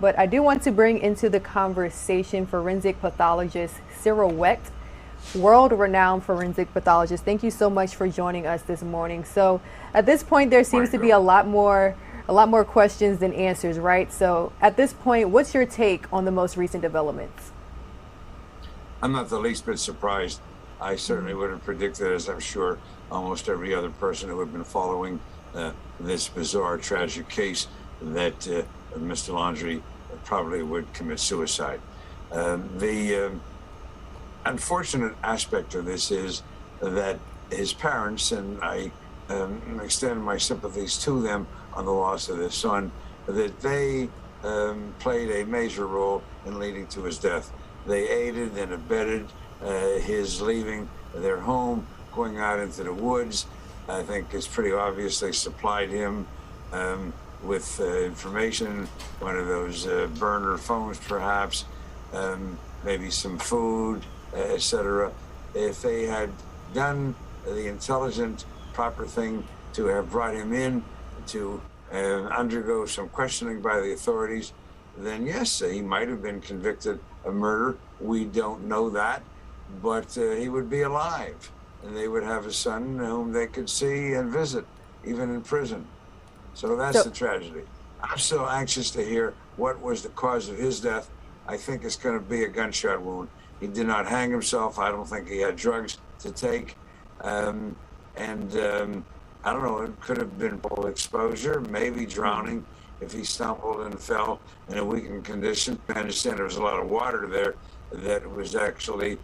But I do want to bring into the conversation forensic pathologist Cyril Wecht, world-renowned forensic pathologist. Thank you so much for joining us this morning. So at this point, there seems to be a lot more questions than answers, right? So at this point, what's your take on the most recent developments? I'm not the least bit surprised. I certainly would have predicted, as I'm sure almost every other person who had been following this bizarre, tragic case, that Mr. Laundrie probably would commit suicide. The unfortunate aspect of this is that his parents, and I extend my sympathies to them on the loss of their son, that they played a major role in leading to his death. They aided and abetted his leaving their home, going out into the woods. I think it's pretty obvious they supplied him with information, one of those burner phones perhaps, maybe some food, etc. If they had done the intelligent, proper thing to have brought him in to undergo some questioning by the authorities, then yes, he might have been convicted of murder. We don't know that, but he would be alive, and they would have a son whom they could see and visit, even in prison. So that's the tragedy. I'm so anxious to hear what was the cause of his death. I think it's going to be a gunshot wound. He did not hang himself. I don't think he had drugs to take. I don't know, it could have been full exposure, maybe drowning if he stumbled and fell in a weakened condition. I understand there was a lot of water there that was actually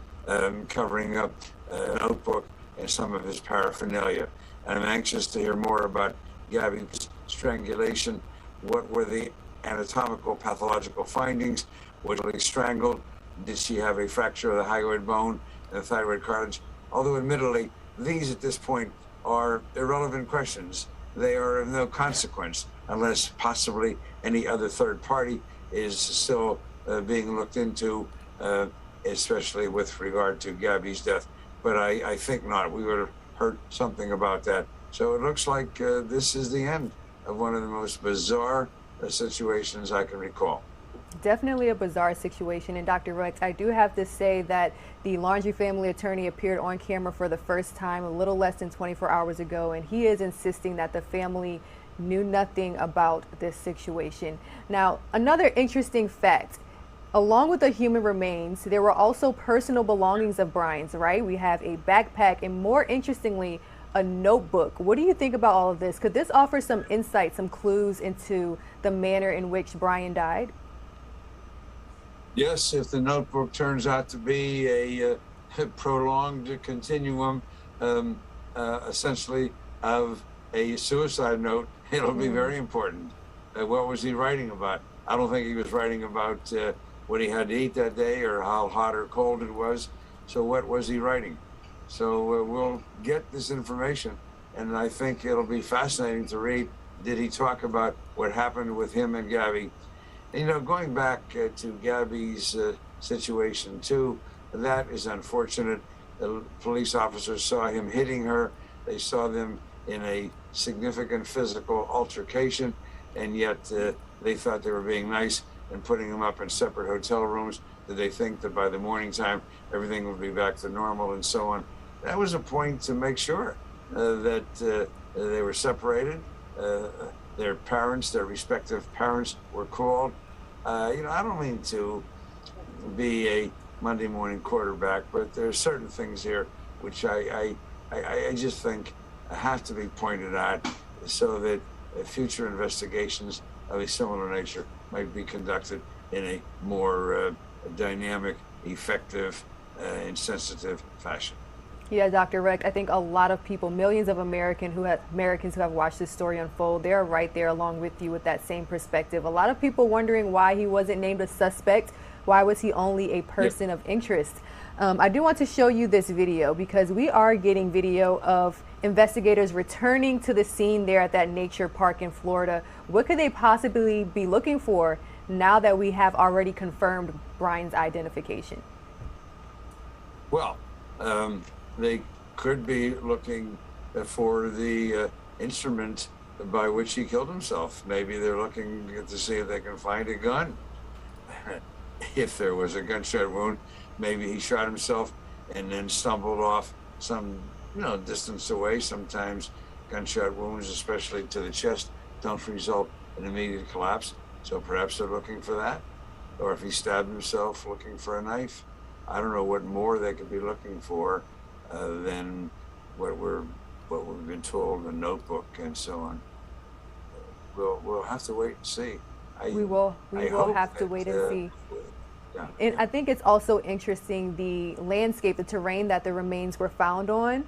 covering up a notebook and some of his paraphernalia. And I'm anxious to hear more about Gabby's strangulation. What were the anatomical pathological findings? Was she strangled? Did she have a fracture of the hyoid bone and the thyroid cartilage? Although admittedly, these at this point are irrelevant questions. They are of no consequence unless possibly any other third party is still being looked into, especially with regard to Gabby's death. But I think not. We would have heard something about that. So it looks like this is the end of one of the most bizarre situations I can recall. Definitely a bizarre situation. And Dr. Wecht, I do have to say that the Laundrie family attorney appeared on camera for the first time a little less than 24 hours ago, and he is insisting that the family knew nothing about this situation. Now, another interesting fact, along with the human remains, there were also personal belongings of Brian's, right? We have a backpack and, more interestingly, a notebook. What do you think about all of this? Could this offer some insight, some clues into the manner in which Brian died? Yes, if the notebook turns out to be a prolonged continuum, essentially, of a suicide note, it'll be very important. What was he writing about? I don't think he was writing about what he had to eat that day or how hot or cold it was. So what was he writing? So we'll get this information, and I think it'll be fascinating to read. Did he talk about what happened with him and Gabby? You know, going back to Gabby's situation too, that is unfortunate. The police officers saw him hitting her. They saw them in a significant physical altercation, and yet they thought they were being nice and putting him up in separate hotel rooms. Did they think that by the morning time everything would be back to normal and so on? That was a point to make sure that they were separated. Their parents, their respective parents, were called. You know, I don't mean to be a Monday morning quarterback, but there are certain things here which I just think have to be pointed out so that future investigations of a similar nature might be conducted in a more dynamic, effective, and sensitive fashion. Yeah, Dr. Wecht, I think a lot of people, millions of Americans who have watched this story unfold, they're right there along with you with that same perspective. A lot of people wondering why he wasn't named a suspect. Why was he only a person of interest? I do want to show you this video because we are getting video of investigators returning to the scene there at that nature park in Florida. What could they possibly be looking for now that we have already confirmed Brian's identification? Well, they could be looking for the instrument by which he killed himself. Maybe they're looking to see if they can find a gun. If there was a gunshot wound, maybe he shot himself and then stumbled off some, distance away. Sometimes gunshot wounds, especially to the chest, don't result in immediate collapse. So perhaps they're looking for that. Or if he stabbed himself looking for a knife. I don't know what more they could be looking for than what we've been told in the notebook and so on. We'll have to wait and see. We will have to wait and see. Yeah. And I think it's also interesting, the landscape, the terrain that the remains were found on.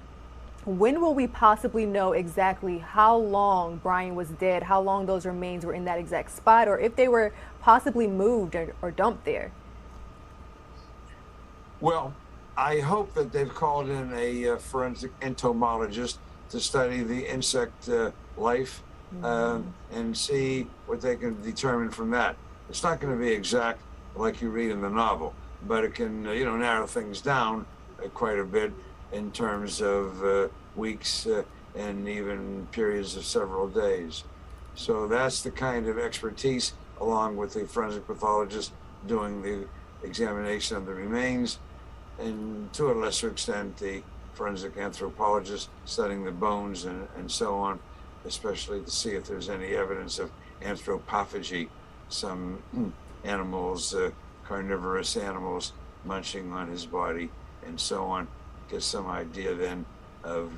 When will we possibly know exactly how long Brian was dead, how long those remains were in that exact spot, or if they were possibly moved or dumped there? Well, I hope that they've called in a forensic entomologist to study the insect life and see what they can determine from that. It's not going to be exact like you read in the novel, but it can, narrow things down quite a bit in terms of weeks and even periods of several days. So that's the kind of expertise, along with the forensic pathologist doing the examination of the remains, and to a lesser extent, the forensic anthropologist studying the bones and so on, especially to see if there's any evidence of anthropophagy, some animals, carnivorous animals munching on his body and so on. Get some idea then of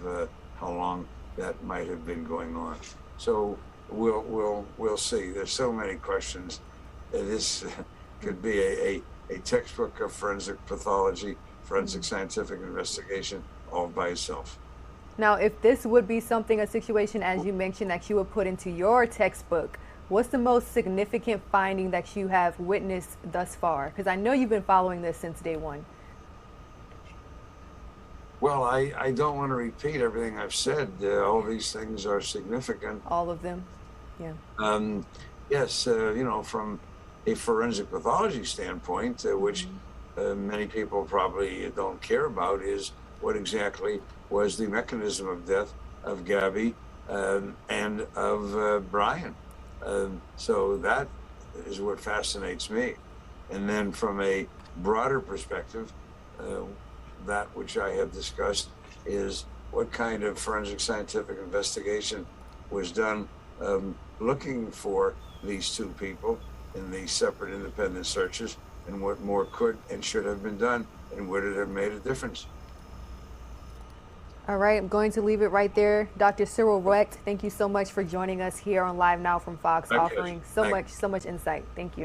how long that might have been going on. So we'll see. There's so many questions. This could be a textbook of forensic pathology, forensic scientific investigation all by itself. Now, if this would be a situation, as you mentioned, that you would put into your textbook, what's the most significant finding that you have witnessed thus far? Because I know you've been following this since day one. Well, I don't want to repeat everything I've said. All these things are significant. All of them? Yeah. Yes, from a forensic pathology standpoint, which many people probably don't care about, is what exactly was the mechanism of death of Gabby and of Brian. So that is what fascinates me. And then from a broader perspective, that which I have discussed is what kind of forensic scientific investigation was done looking for these two people in these separate independent searches, and what more could and should have been done, and would it have made a difference. All right, I'm going to leave it right there. Dr. Cyril Wecht, thank you so much for joining us here on Live Now from Fox, offering so much insight. Thank you.